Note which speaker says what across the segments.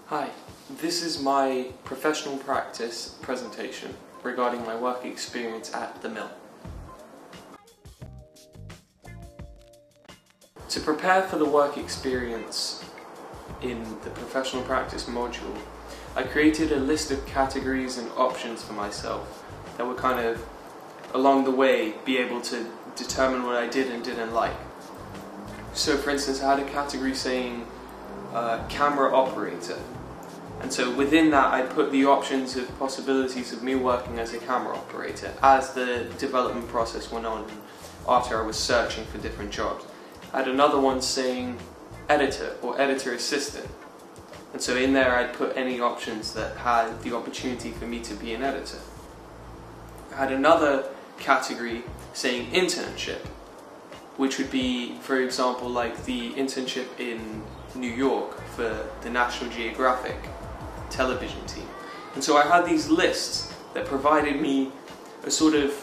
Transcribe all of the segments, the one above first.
Speaker 1: Hi, this is my professional practice presentation regarding my work experience at the mill. To prepare for the work experience in the professional practice module, I created a list of categories and options for myself that would kind of, along the way, be able to determine what I did and didn't like. So for instance, I had a category saying camera operator. And so within that I put the options of possibilities of me working as a camera operator as the development process went on and after I was searching for different jobs. I had another one saying editor or editor assistant. And so in there I'd put any options that had the opportunity for me to be an editor. I had another category saying internship, which would be, for example, like the internship in New York for the National Geographic television team. And so I had these lists that provided me a sort of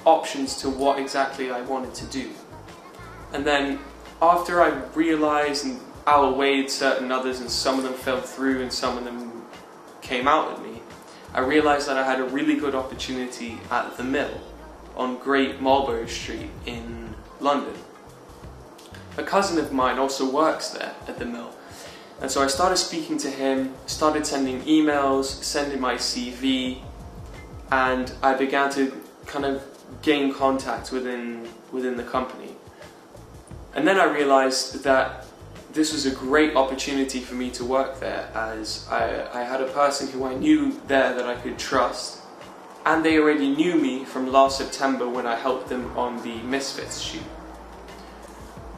Speaker 1: options to what exactly I wanted to do. And then after I realised and outweighed certain others, and some of them fell through and some of them came out at me, I realised that I had a really good opportunity at the mill on Great Marlborough Street in London. A cousin of mine also works there at the mill. And so I started speaking to him, started sending emails, sending my CV, and I began to kind of gain contact within the company. And then I realised that this was a great opportunity for me to work there, as I had a person who I knew there that I could trust, and they already knew me from last September when I helped them on the Misfits shoot.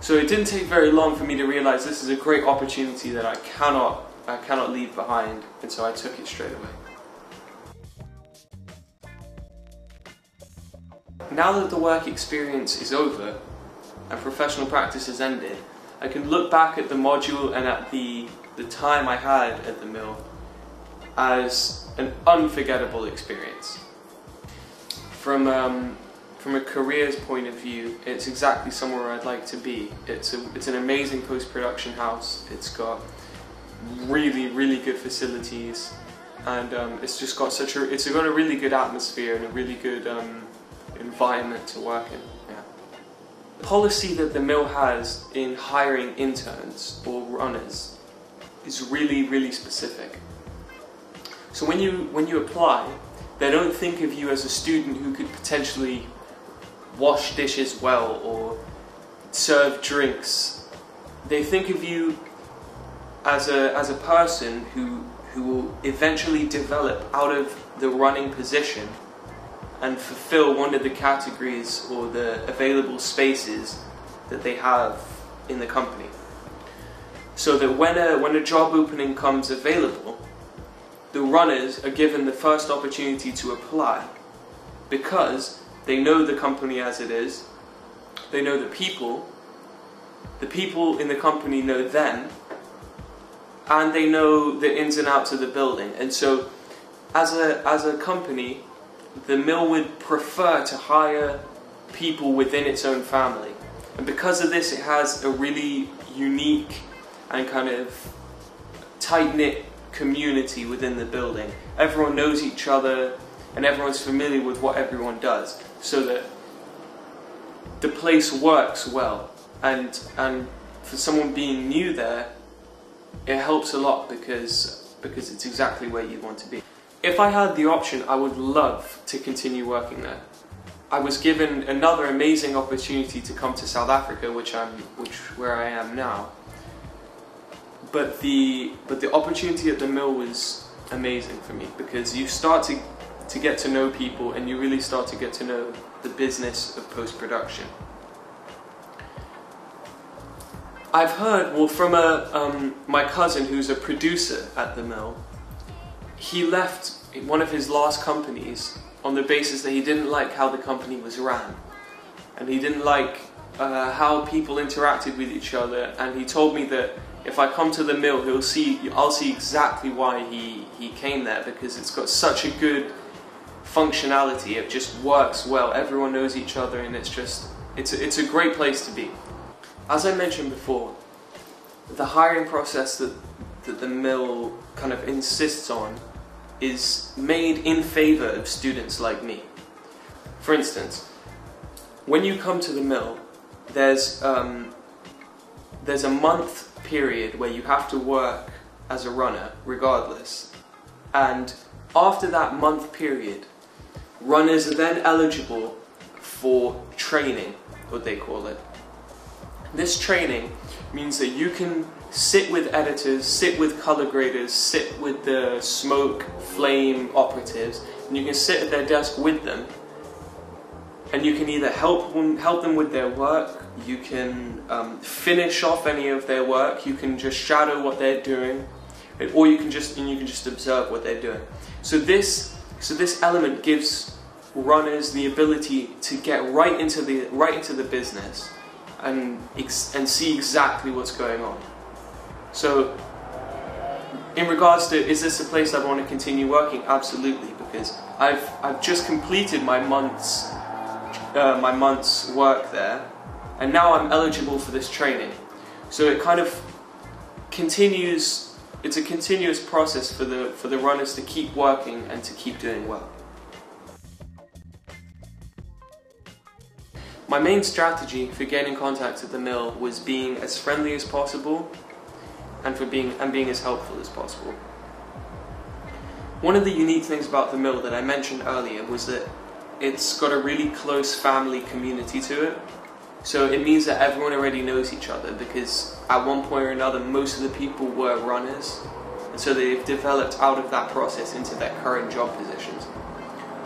Speaker 1: So it didn't take very long for me to realise this is a great opportunity that I cannot leave behind, and so I took it straight away. Now that the work experience is over and professional practice has ended, I can look back at the module and at the time I had at the mill as an unforgettable experience. From a careers point of view, it's exactly somewhere I'd like to be. It's an amazing post-production house. It's got really good facilities, and it's just got it's got a really good atmosphere and a really good environment to work in. Yeah. The policy that the mill has in hiring interns or runners is really specific. So when you apply, they don't think of you as a student who could potentially wash dishes well or serve drinks. They think of you as a person who will eventually develop out of the running position and fulfill one of the categories or the available spaces that they have in the company. So that when a job opening comes available, the runners are given the first opportunity to apply, because they know the company as it is, they know the people in the company know them, and they know the ins and outs of the building. And so as a company, the mill would prefer to hire people within its own family. And because of this, it has a really unique and kind of tight-knit community within the building. Everyone knows each other and everyone's familiar with what everyone does, so that the place works well. And for someone being new there, it helps a lot because it's exactly where you want to be. If I had the option, I would love to continue working there. I was given another amazing opportunity to come to South Africa, where I am now. But the opportunity at the mill was amazing for me, because you start to get to know people and you really start to get to know the business of post-production. I've heard, well, from my cousin who's a producer at the mill, he left one of his last companies on the basis that he didn't like how the company was ran, and he didn't like how people interacted with each other, and he told me that if I come to the mill, I'll see exactly why he came there, because it's got such a good functionality. It just works well. Everyone knows each other, and it's a great place to be. As I mentioned before, the hiring process that the mill kind of insists on is made in favour of students like me. For instance, when you come to the mill, there's a month period where you have to work as a runner regardless, and after that month period, runners are then eligible for training, what they call it. This training means that you can sit with editors, sit with colour graders, sit with the smoke, flame operatives, and you can sit at their desk with them, and you can either help them with their work, you can finish off any of their work, you can just shadow what they're doing, or you can just observe what they're doing. So this element gives runners the ability to get right into the business and see exactly what's going on. So, in regards to, is this a place I want to continue working? Absolutely, because I've just completed my month's work there, and now I'm eligible for this training. So it kind of continues. It's a continuous process for the runners to keep working and to keep doing well. My main strategy for getting contact at the mill was being as friendly as possible and being as helpful as possible. One of the unique things about the mill that I mentioned earlier was that it's got a really close family community to it. So it means that everyone already knows each other, because at one point or another most of the people were runners, and so they've developed out of that process into their current job positions.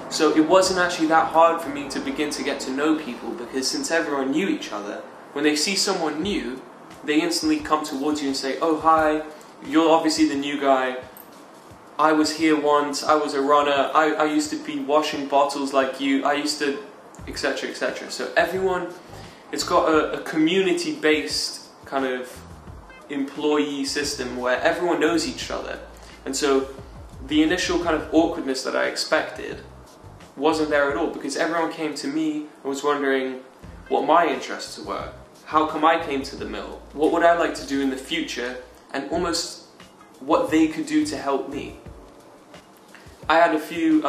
Speaker 1: So it wasn't actually that hard for me to begin to get to know people, because since everyone knew each other, when they see someone new, they instantly come towards you and say, "Oh hi, you're obviously the new guy. I was here once, I was a runner, I used to be washing bottles like you, I used to," etc, etc. So everyone, it's got a community-based kind of employee system where everyone knows each other. And so the initial kind of awkwardness that I expected wasn't there at all, because everyone came to me and was wondering what my interests were. How come I came to the mill? What would I like to do in the future? And almost what they could do to help me. I had a few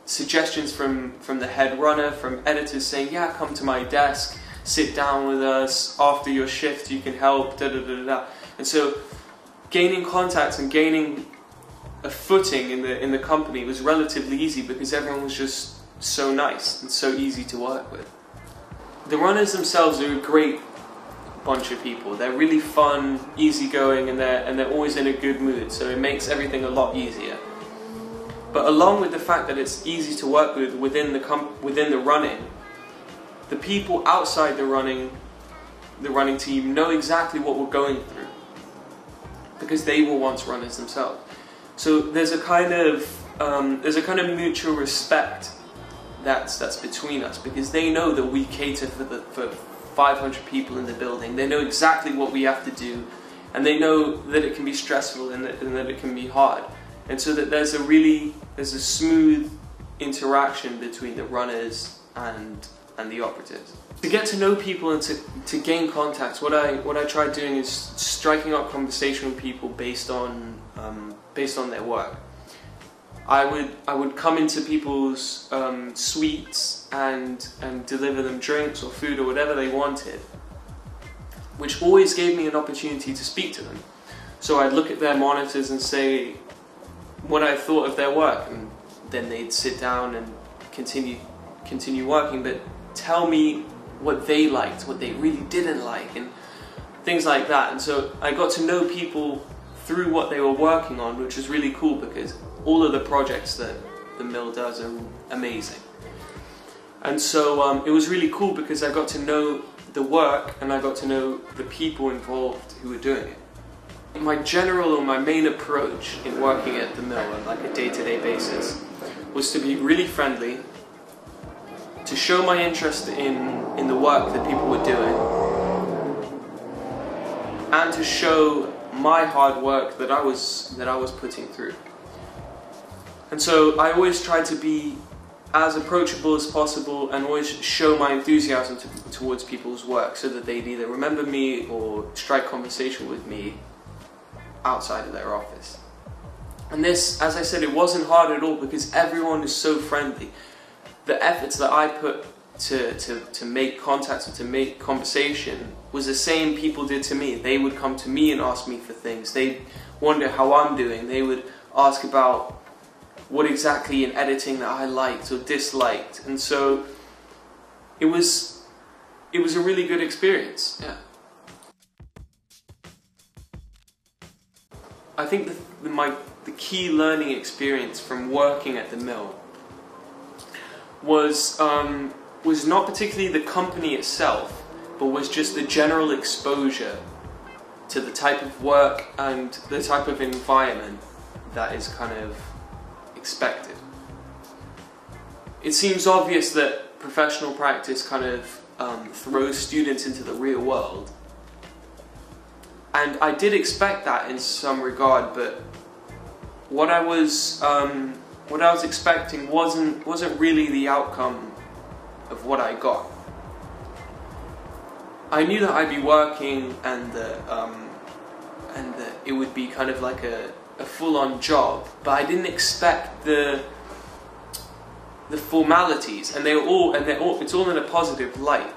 Speaker 1: suggestions from the head runner, from editors saying, "Yeah, come to my desk, sit down with us, after your shift you can help, da da da da." And so gaining contacts and gaining a footing in the company was relatively easy, because everyone was just so nice and so easy to work with. The runners themselves are a great bunch of people. They're really fun, easygoing, and they're always in a good mood, so it makes everything a lot easier. But along with the fact that it's easy to work with within the running, the people outside the running team know exactly what we're going through, because they were once runners themselves. So there's a kind of mutual respect that's between us, because they know that we cater for 500 people in the building. They know exactly what we have to do, and they know that it can be stressful and that it can be hard. And so that there's a smooth interaction between the runners and the operatives. To get to know people and to gain contacts, what I tried doing is striking up conversation with people based on their work. I would come into people's suites and deliver them drinks or food or whatever they wanted, which always gave me an opportunity to speak to them. So I'd look at their monitors and say what I thought of their work, and then they'd sit down and continue working, but tell me what they liked, what they really didn't like, and things like that. And so I got to know people through what they were working on, which was really cool, because all of the projects that the mill does are amazing. And so it was really cool, because I got to know the work and I got to know the people involved who were doing it. My main approach in working at the mill on like a day-to-day basis was to be really friendly, to show my interest in the work that people were doing, and to show my hard work that I was putting through. And so I always tried to be as approachable as possible and always show my enthusiasm towards people's work, so that they'd either remember me or strike conversation with me outside of their office. And this, as I said, it wasn't hard at all because everyone is so friendly. The efforts that I put to make contacts and to make conversation was the same people did to me. They would come to me and ask me for things. They'd wonder how I'm doing. They would ask about what exactly in editing that I liked or disliked. And so it was a really good experience. Yeah. I think the key learning experience from working at the mill was not particularly the company itself, but was just the general exposure to the type of work and the type of environment that is kind of expected. It seems obvious that professional practice kind of throws students into the real world, and I did expect that in some regard, but what I was expecting wasn't really the outcome of what I got. I knew that I'd be working and that it would be kind of like a full-on job, but I didn't expect the formalities, and it's all in a positive light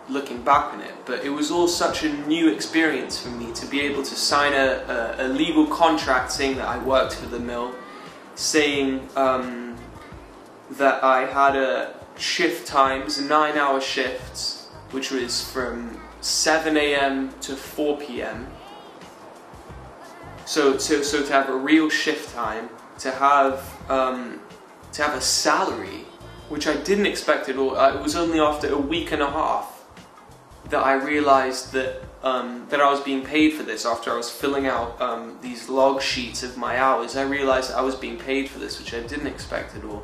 Speaker 1: looking back on it, but it was all such a new experience for me to be able to sign a legal contract saying that I worked for the mill, saying that I had shift times, 9-hour shifts, which was from 7 AM to 4 PM. So to have a real shift time, to have a salary, which I didn't expect at all. It was only after a week and a half that I realized that I was being paid for this. After I was filling out these log sheets of my hours, I realized I was being paid for this, which I didn't expect at all.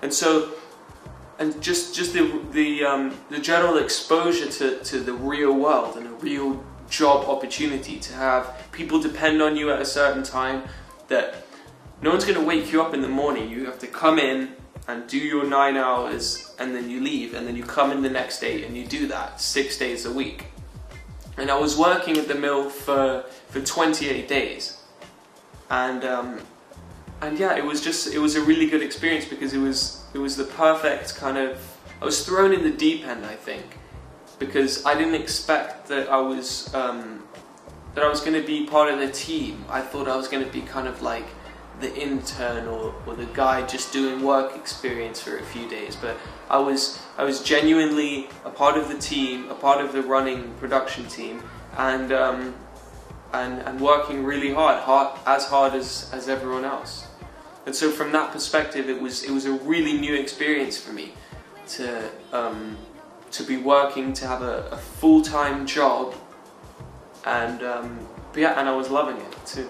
Speaker 1: And so, and just the general exposure to the real world and a real job opportunity, to have people depend on you at a certain time, that no one's going to wake you up in the morning. You have to come in and do your 9 hours, and then you leave, and then you come in the next day and you do that 6 days a week. And I was working at the mill for 28 days, and yeah, it was a really good experience because it was the perfect kind of, I was thrown in the deep end, I think, because I didn't expect that I was going to be part of the team. I thought I was going to be kind of like the intern or the guy just doing work experience for a few days, but I was genuinely a part of the team, a part of the running production team, and working really hard as everyone else. And so from that perspective, it was a really new experience for me to be working, to have a full-time job, and yeah, and I was loving it too.